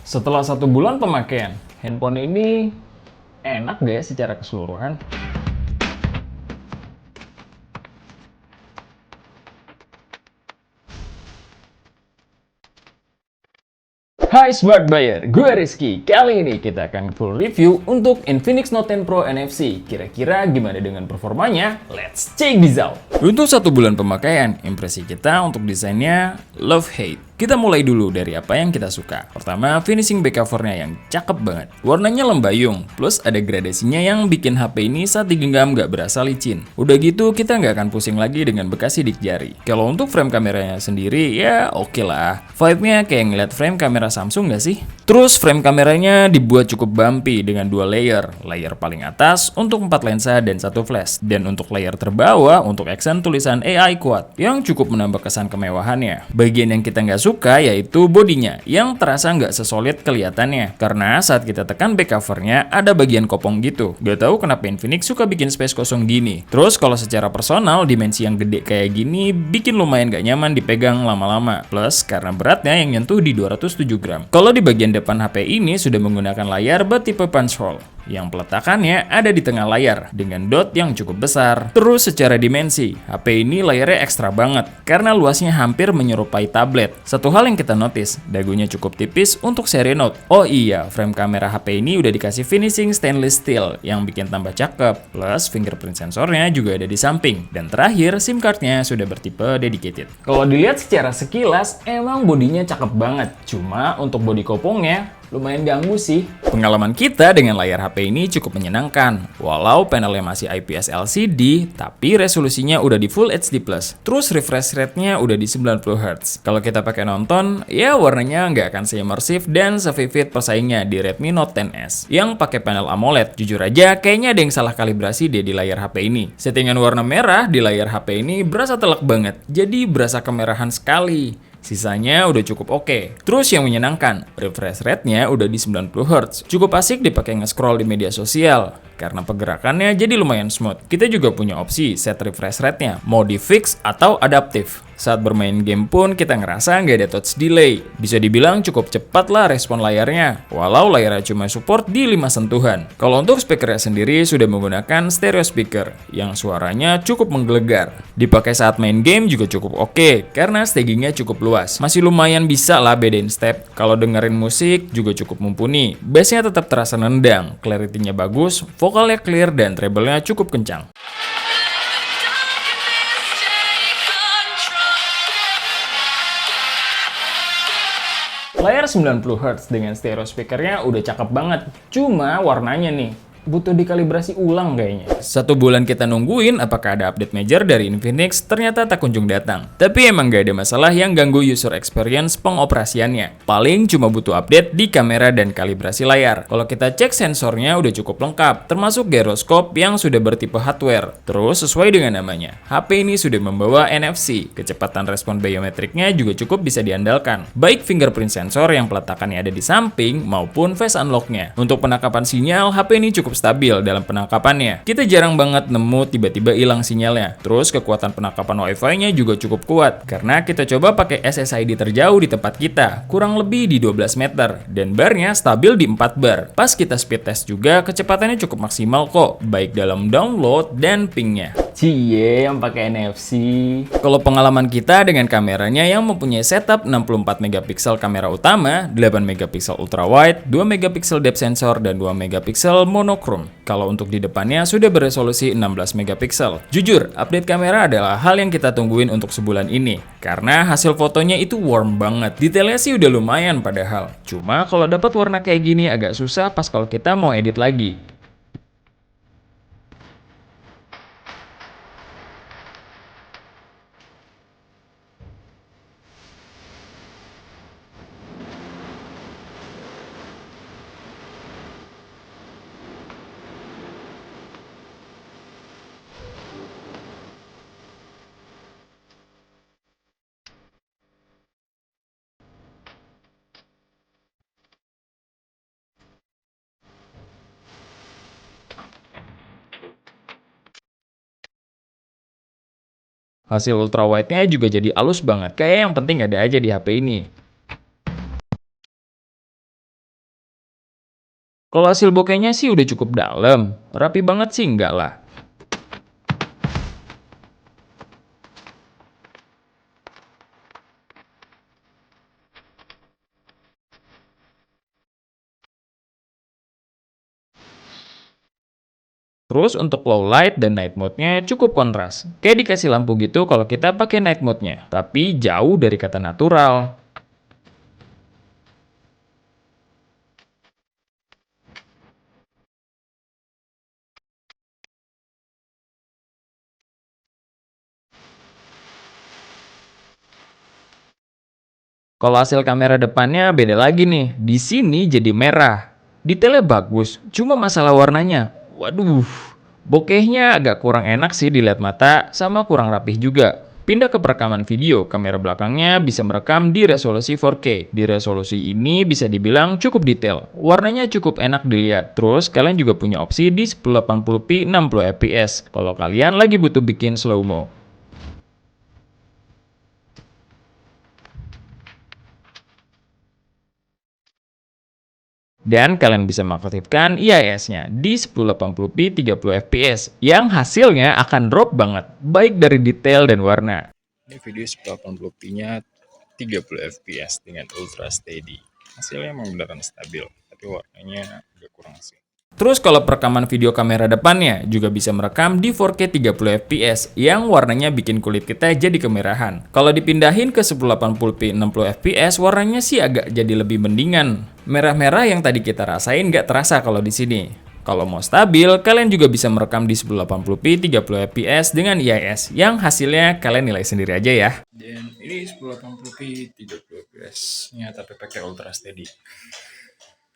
Setelah 1 bulan pemakaian, handphone ini enak gak ya secara keseluruhan? Hai Smart Buyer, gue Rizky. Kali ini kita akan full review untuk Infinix Note 10 Pro NFC. Kira-kira gimana dengan performanya? Let's check this out! Untuk 1 bulan pemakaian, impresi kita untuk desainnya love-hate. Kita mulai dulu dari apa yang kita suka. Pertama, finishing back covernya yang cakep banget. Warnanya lembayung, plus ada gradasinya yang bikin HP ini saat digenggam gak berasa licin. Udah gitu, kita nggak akan pusing lagi dengan bekas sidik jari. Kalau untuk frame kameranya sendiri, ya oke lah. Vibe-nya kayak ngeliat frame kamera Samsung nggak sih? Terus frame kameranya dibuat cukup bumpy dengan 2 layer. Layer paling atas untuk 4 lensa dan 1 flash. Dan untuk layer terbawah untuk accent tulisan AI Quad yang cukup menambah kesan kemewahannya. Bagian yang kita nggak suka yaitu bodinya yang terasa nggak sesolid kelihatannya. Karena saat kita tekan back covernya ada bagian kopong gitu. Gak tahu kenapa Infinix suka bikin space kosong gini. Terus kalau secara personal dimensi yang gede kayak gini bikin lumayan gak nyaman dipegang lama-lama. Plus karena beratnya yang nyentuh di 207 gram. Kalau di bagian depan HP ini sudah menggunakan layar bertipe punch hole yang peletakannya ada di tengah layar dengan dot yang cukup besar. Terus secara dimensi, HP ini layarnya ekstra banget karena luasnya hampir menyerupai tablet. Satu hal yang kita notice, dagunya cukup tipis untuk seri Note. Oh iya, frame kamera HP ini udah dikasih finishing stainless steel yang bikin tambah cakep. Plus fingerprint sensornya juga ada di samping. Dan terakhir, SIM cardnya sudah bertipe dedicated. Kalau dilihat secara sekilas, emang bodinya cakep banget. Cuma untuk bodi kopongnya lumayan ganggu sih. Pengalaman kita dengan layar HP ini cukup menyenangkan. Walau panelnya masih IPS LCD, tapi resolusinya udah di Full HD+. Terus refresh rate-nya udah di 90 Hz. Kalau kita pakai nonton, ya warnanya nggak akan se-immersive dan se-vivid persaingnya di Redmi Note 10S yang pakai panel AMOLED. Jujur aja, kayaknya ada yang salah kalibrasi deh di layar HP ini. Settingan warna merah di layar HP ini berasa telak banget, jadi berasa kemerahan sekali. Sisanya udah cukup oke. Terus yang menyenangkan, refresh rate-nya udah di 90 Hz. Cukup asik dipakai nge-scroll di media sosial karena pergerakannya jadi lumayan smooth. Kita juga punya opsi set refresh rate-nya, mau di fix atau adaptif. Saat bermain game pun kita ngerasa nggak ada touch delay. Bisa dibilang cukup cepat lah respon layarnya, walau layarnya cuma support di 5 sentuhan. Kalau untuk speakernya sendiri sudah menggunakan stereo speaker yang suaranya cukup menggelegar. Dipakai saat main game juga cukup oke, karena stagingnya cukup luas. Masih lumayan bisa lah bedain step. Kalau dengerin musik juga cukup mumpuni. Bassnya tetap terasa nendang, clarity-nya bagus, vokalnya clear dan treble-nya cukup kencang. Layar 90 Hz dengan stereo speakernya udah cakep banget. Cuma warnanya nih, butuh dikalibrasi ulang kayaknya. 1 bulan kita nungguin apakah ada update major dari Infinix, ternyata tak kunjung datang. Tapi emang gak ada masalah yang ganggu user experience pengoperasiannya. Paling cuma butuh update di kamera dan kalibrasi layar. Kalau kita cek sensornya udah cukup lengkap, termasuk gyroscope yang sudah bertipe hardware. Terus sesuai dengan namanya, HP ini sudah membawa NFC. Kecepatan respon biometriknya juga cukup bisa diandalkan. Baik fingerprint sensor yang peletakannya ada di samping maupun face unlock-nya. Untuk penangkapan sinyal, HP ini cukup stabil dalam penangkapannya. Kita jarang banget nemu tiba-tiba hilang sinyalnya. Terus kekuatan penangkapan Wi-Fi-nya juga cukup kuat karena kita coba pakai SSID terjauh di tempat kita, kurang lebih di 12 meter dan barnya stabil di 4 bar. Pas kita speed test juga kecepatannya cukup maksimal kok, baik dalam download dan pingnya. Cie yang pakai NFC. Kalau pengalaman kita dengan kameranya yang mempunyai setup 64 megapiksel kamera utama, 8 megapiksel ultrawide, 2 megapiksel depth sensor dan 2 megapiksel monochrome. Kalau untuk di depannya sudah beresolusi 16 megapiksel. Jujur, update kamera adalah hal yang kita tungguin untuk sebulan ini karena hasil fotonya itu warm banget. Detailnya sih udah lumayan padahal. Cuma kalau dapat warna kayak gini agak susah pas kalau kita mau edit lagi. Hasil ultrawide-nya juga jadi halus banget. Kayak yang penting ada aja di HP ini. Kalau hasil bokehnya sih udah cukup dalam, rapi banget sih enggak lah. Terus untuk low light dan night mode-nya cukup kontras. Kayak dikasih lampu gitu kalau kita pakai night mode-nya, tapi jauh dari kata natural. Kalau hasil kamera depannya beda lagi nih. Di sini jadi merah. Detailnya bagus, cuma masalah warnanya. Waduh, bokehnya agak kurang enak sih dilihat mata, sama kurang rapih juga. Pindah ke perekaman video, kamera belakangnya bisa merekam di resolusi 4K. Di resolusi ini bisa dibilang cukup detail. Warnanya cukup enak dilihat. Terus kalian juga punya opsi di 1080p 60 fps kalau kalian lagi butuh bikin slow-mo. Dan kalian bisa mengaktifkan IIS-nya di 1080p 30 fps yang hasilnya akan drop banget, baik dari detail dan warna. Ini video 1080p-nya 30 fps dengan ultra steady. Hasilnya emang beneran stabil, tapi warnanya agak kurang sih. Terus kalau perekaman video kamera depannya juga bisa merekam di 4K 30 fps yang warnanya bikin kulit kita jadi kemerahan. Kalau dipindahin ke 1080p 60 fps warnanya sih agak jadi lebih mendingan. Merah-merah yang tadi kita rasain nggak terasa kalau di sini. Kalau mau stabil, kalian juga bisa merekam di 1080p 30 fps dengan IIS yang hasilnya kalian nilai sendiri aja ya. Dan ini 1080p 30 fps-nya tapi pakai ultra steady.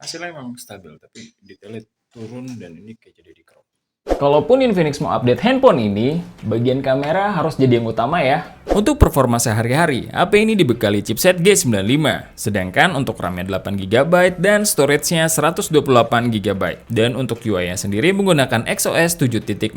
Hasilnya emang stabil tapi detailnya turun dan ini kayak jadi di crop. Kalaupun Infinix mau update handphone ini, bagian kamera harus jadi yang utama ya. Untuk performa sehari-hari, HP ini dibekali chipset G95, sedangkan untuk RAM-nya 8GB dan storage-nya 128GB. Dan untuk UI-nya sendiri menggunakan XOS 7.6.0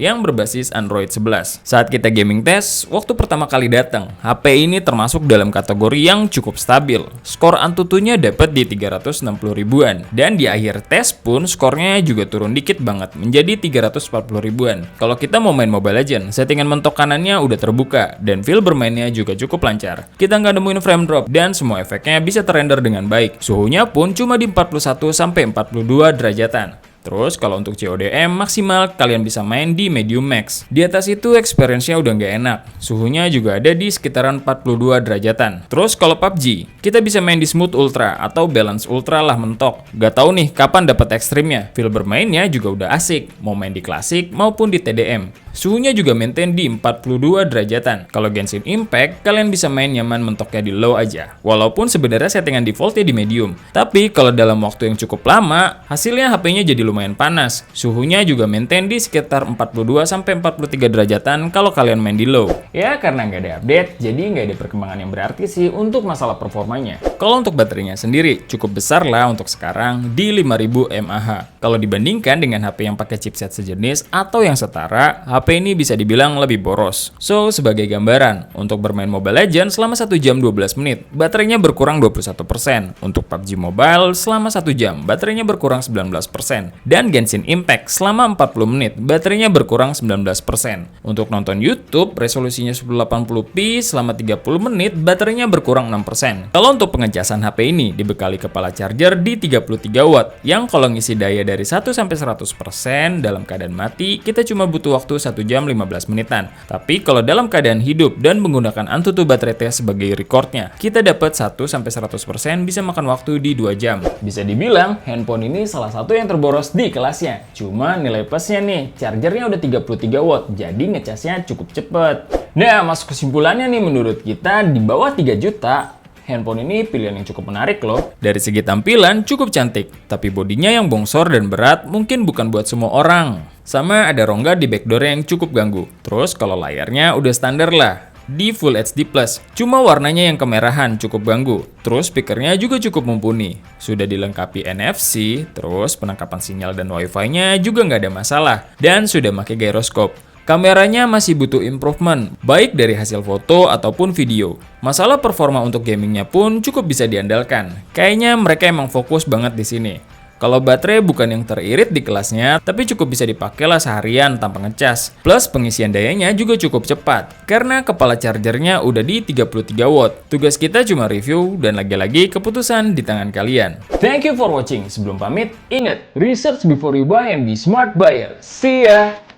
yang berbasis Android 11. Saat kita gaming test, waktu pertama kali datang, HP ini termasuk dalam kategori yang cukup stabil. Skor Antutunya dapat di 360 ribuan, dan di akhir tes pun skornya juga turun dikit banget, menjadi 340 ribuan. Kalau kita mau main Mobile Legends, settingan mentok kanannya udah terbuka, dan feel bermainnya juga cukup lancar. Kita nggak nemuin frame drop, dan semua efeknya bisa terrender dengan baik. Suhunya pun cuma di 41-42 derajatan. Terus kalau untuk CODM maksimal kalian bisa main di medium max. Di atas itu experience-nya udah nggak enak. Suhunya juga ada di sekitaran 42 derajatan. Terus kalau PUBG, kita bisa main di smooth ultra atau balance ultra lah mentok. Gak tahu nih kapan dapat ekstrimnya. Feel bermainnya juga udah asik, mau main di klasik maupun di TDM. Suhunya juga maintain di 42 derajatan. Kalau Genshin Impact, kalian bisa main nyaman mentoknya di low aja. Walaupun sebenarnya settingan defaultnya di medium. Tapi kalau dalam waktu yang cukup lama, hasilnya HP-nya jadi lumayan panas. Suhunya juga maintain di sekitar 42-43 derajatan kalau kalian main di low. Ya karena nggak ada update, jadi nggak ada perkembangan yang berarti sih untuk masalah performanya. Kalau untuk baterainya sendiri, cukup besar lah untuk sekarang di 5000 mAh. Kalau dibandingkan dengan HP yang pakai chipset sejenis atau yang setara, HP ini bisa dibilang lebih boros. So, sebagai gambaran, untuk bermain Mobile Legends selama 1 jam 12 menit, baterainya berkurang 21%. Untuk PUBG Mobile selama 1 jam, baterainya berkurang 19%. Dan Genshin Impact selama 40 menit, baterainya berkurang 19%. Untuk nonton YouTube, resolusinya 1080p selama 30 menit, baterainya berkurang 6%. Kalau untuk pengecasan HP ini, dibekali kepala charger di 33 watt, yang kalau ngisi daya dari 1-100% dalam keadaan mati, kita cuma butuh waktu 1 jam 15 menitan. Tapi kalau dalam keadaan hidup dan menggunakan Antutu baterai test sebagai recordnya, kita dapat 1-100% bisa makan waktu di 2 jam. Bisa dibilang, handphone ini salah satu yang terboros di kelasnya. Cuma nilai plusnya nih, chargernya udah 33 watt, jadi ngecasnya cukup cepet. Nah, masuk kesimpulannya nih, menurut kita di bawah 3 juta, handphone ini pilihan yang cukup menarik loh. Dari segi tampilan cukup cantik, tapi bodinya yang bongsor dan berat mungkin bukan buat semua orang. Sama ada rongga di backdoor yang cukup ganggu. Terus kalau layarnya udah standar lah, di Full HD+, cuma warnanya yang kemerahan cukup ganggu. Terus speakernya juga cukup mumpuni. Sudah dilengkapi NFC, terus penangkapan sinyal dan wifi-nya juga nggak ada masalah. Dan sudah pakai gyroscope. Kameranya masih butuh improvement, baik dari hasil foto ataupun video. Masalah performa untuk gamingnya pun cukup bisa diandalkan. Kayaknya mereka emang fokus banget di sini. Kalau baterai bukan yang teririt di kelasnya, tapi cukup bisa dipakai lah seharian tanpa ngecas. Plus pengisian dayanya juga cukup cepat, karena kepala chargernya udah di 33 watt. Tugas kita cuma review, dan lagi-lagi keputusan di tangan kalian. Thank you for watching. Sebelum pamit, ingat, research before you buy and be smart buyer. See ya!